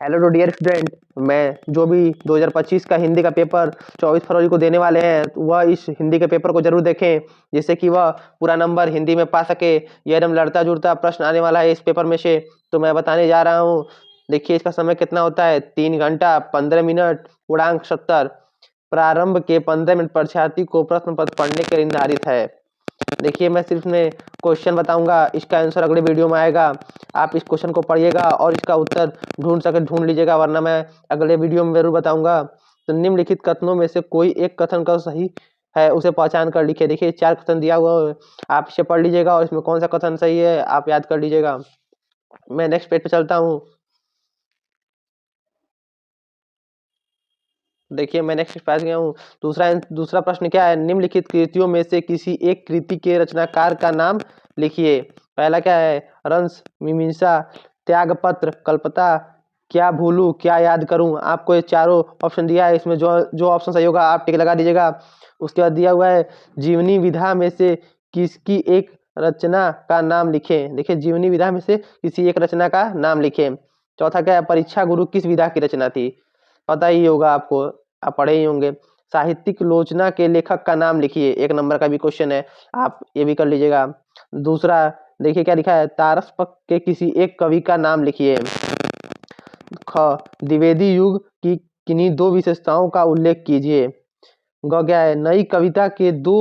Hello to dear student. मैं जो भी 2025 का हिंदी का पेपर 24 फरवरी को देने वाले हैं वह इस हिंदी के पेपर को जरूर देखें, जिससे कि वह पूरा नंबर हिंदी में पा सके। यह एकदम लड़ता जुड़ता प्रश्न आने वाला है इस पेपर में से, तो मैं बताने जा रहा हूँ। देखिए इसका समय कितना होता है, 3 घंटा 15 मिनट, पूर्णांक 70। प्रारंभ के 15 मिनट परीक्षार्थी को प्रश्न पत्र पढ़ने के लिए निर्धारित है। देखिए मैं सिर्फ में क्वेश्चन बताऊंगा, इसका आंसर अगले वीडियो में आएगा। आप इस क्वेश्चन को पढ़िएगा और इसका उत्तर ढूंढ लीजिएगा, वरना मैं अगले वीडियो में जरूर बताऊंगा। तो निम्नलिखित कथनों में से कोई एक कथन का सही है उसे पहचान कर लिखिए। देखिए 4 कथन दिया हुआ है, आप इसे पढ़ लीजिएगा और इसमें कौन सा कथन सही है आप याद कर लीजिएगा। मैं नेक्स्ट पेज पे चलता हूँ। देखिए मैं नेक्स्ट पेज गया हूँ। दूसरा प्रश्न क्या है, निम्नलिखित कृतियों में से किसी एक कृति के रचनाकार का नाम लिखिए। पहला क्या है, रंस, मीमांसा, त्यागपत्र, कल्पता, क्या भूलूं, क्या याद करूं। आपको ये चारों ऑप्शन दिया है, इसमें जो जो ऑप्शन सही होगा आप टिक लगा दीजिएगा। उसके बाद दिया हुआ है जीवनी विधा में से किसकी एक रचना का नाम लिखें। देखिए जीवनी विधा में से किसी एक रचना का नाम लिखें। चौथा क्या है, परीक्षा गुरु किस विधा की रचना थी, पता ही होगा आपको, आप पढ़े ही होंगे। साहित्यिक लोचना के लेखक का नाम लिखिए, 1 नंबर का भी क्वेश्चन है, आप ये भी कर लीजिएगा। दूसरा देखिए क्या लिखा है, तारसपक के किसी एक कवि का नाम लिखिए। ख, द्विवेदी युग की किन्हीं 2 विशेषताओं का उल्लेख कीजिए। ग क्या है, नई कविता के 2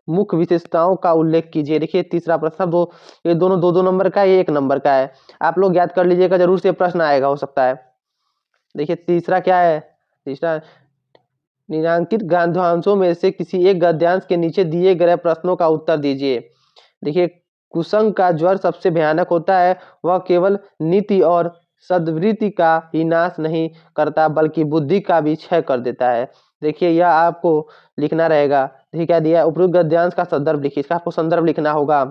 मुख्य विशेषताओं का उल्लेख कीजिए। देखिए तीसरा प्रश्न, ये दोनों 2-2 नंबर का है, ये 1 नंबर का है। आप लोग याद कर लीजिएगा, जरूर से प्रश्न आएगा, हो सकता है। देखिए तीसरा क्या है, तीसरा निम्नांकित गद्यांशों में से किसी एक गद्यांश के नीचे दिए गए प्रश्नों का उत्तर दीजिए। देखिए कुसंग का ज्वर सबसे भयानक होता है, वह केवल नीति और सद्वृत्ति का ही नाश नहीं करता बल्कि बुद्धि का भी क्षय कर देता है। देखिए यह आपको लिखना रहेगा। देखिए क्या दिया है, उपयुक्त गद्यांश का संदर्भ लिखिए, इसका आपको संदर्भ लिखना होगा।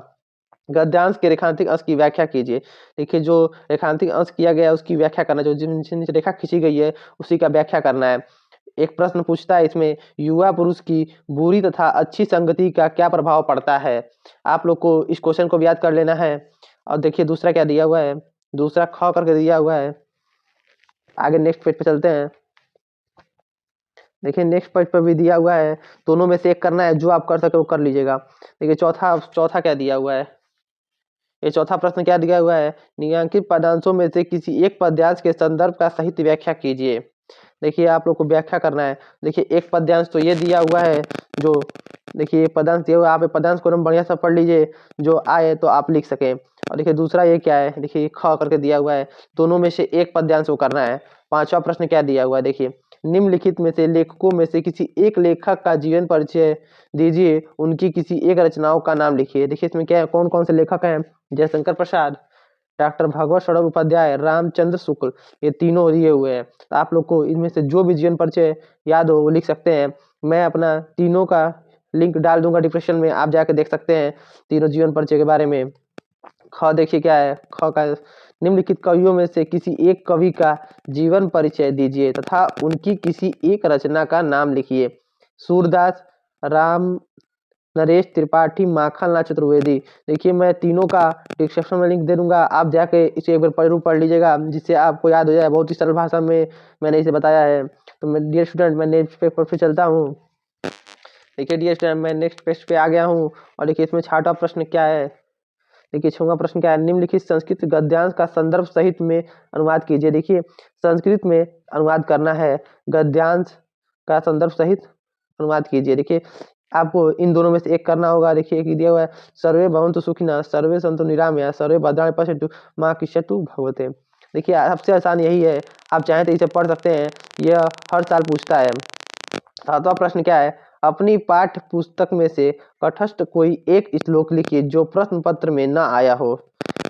गद्यांश के रेखांकित अंश की व्याख्या कीजिए। देखिए जो रेखांकित अंश किया गया है उसकी व्याख्या करना, जो जिन रेखा खींची गई है उसी का व्याख्या करना है। एक प्रश्न पूछता है इसमें, युवा पुरुष की बुरी तथा अच्छी संगति का क्या प्रभाव पड़ता है। आप लोग को इस क्वेश्चन को भी याद कर लेना है। और देखिए दूसरा क्या दिया हुआ है, दूसरा ख करके दिया हुआ है। आगे नेक्स्ट पेज पे चलते हैं। देखिए नेक्स्ट पेज पर भी दिया हुआ है, दोनों में से एक करना है, जो आप कर सके वो कर लीजिएगा। देखिए चौथा चौथा क्या दिया हुआ है, ये चौथा प्रश्न क्या दिया हुआ है, निम्नांकित पदांशों में से किसी एक पद्यांश के संदर्भ का सहित व्याख्या कीजिए। देखिए आप लोग को व्याख्या करना है। देखिए एक पद्यांश तो ये दिया हुआ है, जो देखिए पदांश दिया हुआ है, आप पदांश को एकदम बढ़िया से पढ़ लीजिए, जो आए तो आप लिख सकें। और देखिए दूसरा ये क्या है, देखिए ख करके दिया हुआ है, दोनों में से एक पद्यांश को करना है। पांचवा प्रश्न क्या दिया हुआ है, देखिए निम्नलिखित में से लेखकों में से किसी एक लेखक का जीवन परिचय दीजिए, उनकी किसी एक रचनाओं का नाम लिखिए। देखिए इसमें क्या है, कौन कौन से लेखक हैं, जयशंकर प्रसाद, डॉक्टर भगवत शरण उपाध्याय, रामचंद्र शुक्ल, ये तीनों दिए हुए हैं। तो आप लोग को इनमें से जो भी जीवन परिचय याद हो वो लिख सकते हैं। मैं अपना तीनों का लिंक डाल दूंगा डिस्क्रिप्शन में, आप जाके देख सकते हैं तीनों जीवन परिचय के बारे में। ख देखिए क्या है, ख का निम्नलिखित कवियों में से किसी एक कवि का जीवन परिचय दीजिए तथा उनकी किसी एक रचना का नाम लिखिए। सूरदास, राम नरेश त्रिपाठी, माखनलाल चतुर्वेदी। देखिए मैं तीनों का डिस्क्रिप्शन में लिंक दे दूंगा, आप जाके इसे एक बार जरूर पढ़ लीजिएगा, जिससे आपको याद हो जाए। बहुत ही सरल भाषा में मैंने इसे बताया है। तो मैं डियर स्टूडेंट, मैं नेक्स्ट पेपर पे चलता हूँ। देखिए डियर स्टूडेंट, मैं नेक्स्ट पेज पे आ गया हूँ और देखिए इसमें छठा प्रश्न क्या है। देखिए छठवां प्रश्न क्या है, निम्नलिखित संस्कृत गद्यांश का संदर्भ सहित में अनुवाद कीजिए। देखिए संस्कृत में अनुवाद करना है, गद्यांश का संदर्भ सहित अनुवाद कीजिए। देखिए आपको इन दोनों में से एक करना होगा। देखिए एक दिया हुआ है, सर्वे भवन्तु सुखिनः, सर्वे सन्तु निरामया, सर्वे भद्राणि पश्यन्तु माँ कस्यतु भगवते। देखिए सबसे आसान यही है, आप चाहें तो इसे पढ़ सकते हैं, यह हर साल पूछता है। सातवां प्रश्न क्या है, अपनी पाठ्य पुस्तक में से तटस्थ कोई एक श्लोक लिखिए जो प्रश्न पत्र में न आया हो।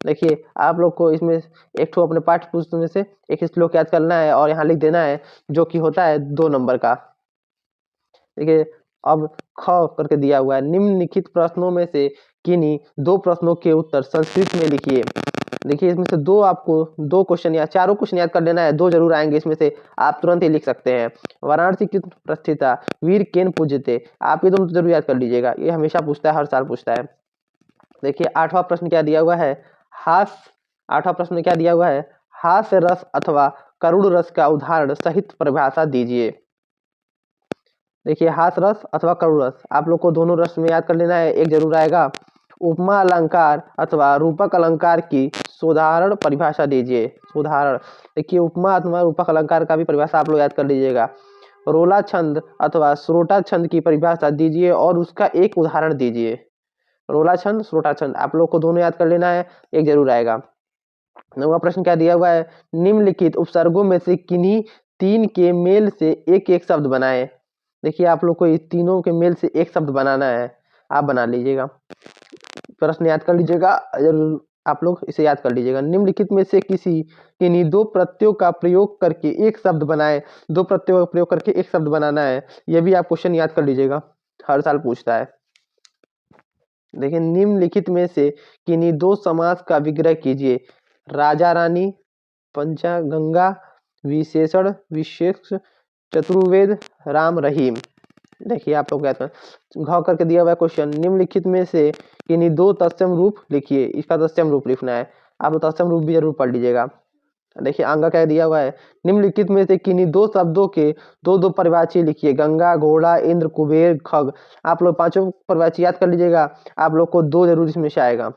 देखिए आप लोग को इसमें एक ठो अपने पाठ्य पुस्तक में से एक श्लोक याद करना है और यहाँ लिख देना है, जो कि होता है 2 नंबर का। देखिए अब ख करके दिया हुआ है, निम्नलिखित प्रश्नों में से किन्हीं 2 प्रश्नों के उत्तर संस्कृत में लिखिए। देखिए इसमें से दो क्वेश्चन या चारों क्वेश्चन याद कर लेना है, 2 जरूर आएंगे इसमें से, आप तुरंत ही लिख सकते हैं। वाराणसी की प्रस्थिता, वीर केन पूज्यते, आप ये दोनों तो जरूर याद कर लीजिएगा, ये हमेशा पूछता है, हर साल पूछता है। देखिए आठवां प्रश्न क्या दिया हुआ है, हास आठवां प्रश्न में क्या दिया हुआ है, हास्य रस अथवा करुण रस का उदाहरण सहित परिभाषा दीजिए। देखिए हास्य रस अथवा करुण रस, आप लोग को दोनों रस में याद कर लेना है, एक जरूर आएगा। उपमा अलंकार अथवा रूपक अलंकार की साधारण परिभाषा दीजिए। उदाहरण देखिए उपमा अथवा रूपक अलंकार का भी परिभाषा आप लोग याद कर लीजिएगा। रोला छंद अथवा श्रोटा छंद की परिभाषा दीजिए और उसका एक उदाहरण दीजिए। रोला छंद, श्रोटा छंद आप लोग को दोनों याद कर लेना है, एक जरूर आएगा। 9वां प्रश्न क्या दिया हुआ है, निम्नलिखित उपसर्गों में से किन्हीं तीन के मेल से एक एक शब्द बनाएं। देखिए आप लोग को इस तीनों के मेल से एक शब्द बनाना है, आप बना लीजिएगा। प्रश्न याद कर लीजिएगा, जरूर आप लोग इसे याद कर लीजिएगा। निम्नलिखित में से किन्हीं दो प्रत्ययों का प्रयोग करके एक शब्द बनाए। दो प्रत्ययों का प्रयोग करके एक शब्द बनाना है, यह भी आप क्वेश्चन याद कर लीजिएगा, हर साल पूछता है। देखिए निम्नलिखित में से किन्हीं दो समास का विग्रह कीजिए। राजा रानी, पंचगंगा, विशेषण विशेष, चतुर्वेद, राम रहीम। देखिए आप लोग क्या घ करके दिया हुआ है क्वेश्चन, निम्नलिखित में से किन्हीं दो तत्सम रूप लिखिए। इसका तत्सम रूप लिखना है, आप लोग तत्सम रूप भी जरूर पढ़ लीजिएगा। देखिए आंगा क्या दिया हुआ है, निम्नलिखित में से किन्हीं दो शब्दों के दो दो परिभाषी लिखिए। गंगा, घोड़ा, इंद्र, कुबेर, खग। आप लोग पांचों परिभाषी याद कर लीजिएगा, आप लोग को दो जरूर इसमें से आएगा।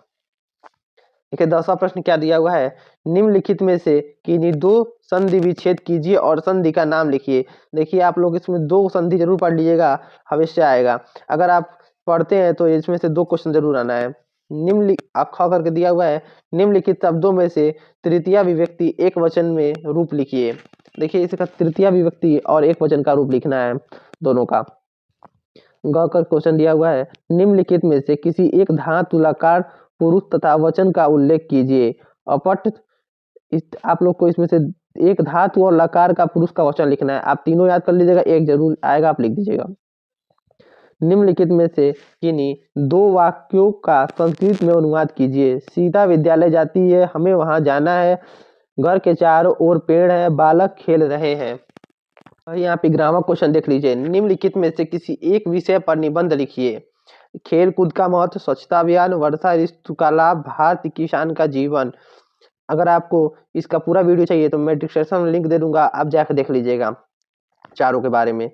देखिए 10वां प्रश्न क्या दिया हुआ है, निम्नलिखित में से किन्हीं दो संधि विच्छेद कीजिए और संधि का नाम लिखिए। देखिए आप लोग इसमें दो संधि जरूर पढ़ लीजिएगा, हमेशा आएगा। अगर आप पढ़ते हैं तो इसमें से दो क्वेश्चन जरूर आना है। ख करके दिया हुआ है, निम्नलिखित शब्दों में से तृतीया विभक्ति एक वचन में रूप लिखिए। देखिए इसका तृतीया विभक्ति और एक वचन का रूप लिखना है दोनों का। ग कर क्वेश्चन दिया हुआ है, निम्नलिखित में से किसी एक धातु लकार पुरुष तथा वचन का उल्लेख कीजिए। अपठ आप लोग को इसमें से एक धातु और लकार का पुरुष का वचन लिखना है, आप तीनों याद कर लीजिएगा, एक जरूर आएगा, आप लिख दीजिएगा। निम्नलिखित में से किन्हीं दो वाक्यों का संस्कृत में अनुवाद कीजिए। सीता विद्यालय जाती है, हमें वहां जाना है, घर के चारों ओर पेड़ है, बालक खेल रहे हैं। यहाँ पे ग्रामर क्वेश्चन देख लीजिए, निम्नलिखित में से किसी एक विषय पर निबंध लिखिए। खेल कूद का महत्व, स्वच्छता अभियान, वर्षा ऋतु का लाभ, भारतीय किसान का जीवन। अगर आपको इसका पूरा वीडियो चाहिए तो मैं डिस्क्रिप्शन में लिंक दे दूंगा, आप जाकर देख लीजिएगा चारों के बारे में।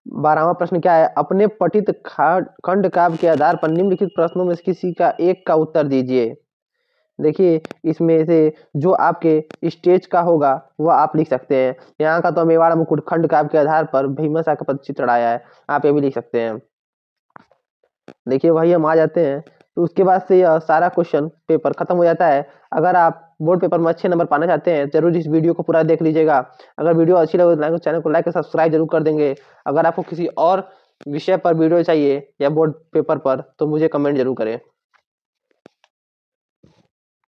12वां प्रश्न क्या है, अपने पठित खंड काव्य के आधार पर निम्नलिखित प्रश्नों में से किसी का एक का उत्तर दीजिए। देखिए इसमें से जो आपके स्टेज का होगा वह आप लिख सकते हैं। यहाँ का तो मेवाड़ मुकुट खंड काव्य के आधार पर भीमाशा का पद चढ़ाया है, आप ये भी लिख सकते हैं। देखिए वही हम आ जाते हैं, तो उसके बाद से यह सारा क्वेश्चन पेपर खत्म हो जाता है। अगर आप बोर्ड पेपर में अच्छे नंबर पाना चाहते हैं जरूर इस वीडियो को पूरा देख लीजिएगा। अगर वीडियो अच्छी लगे तो चैनल को लाइक और सब्सक्राइब जरूर कर देंगे। अगर आपको किसी और विषय पर वीडियो चाहिए या बोर्ड पेपर पर तो मुझे कमेंट जरूर करें।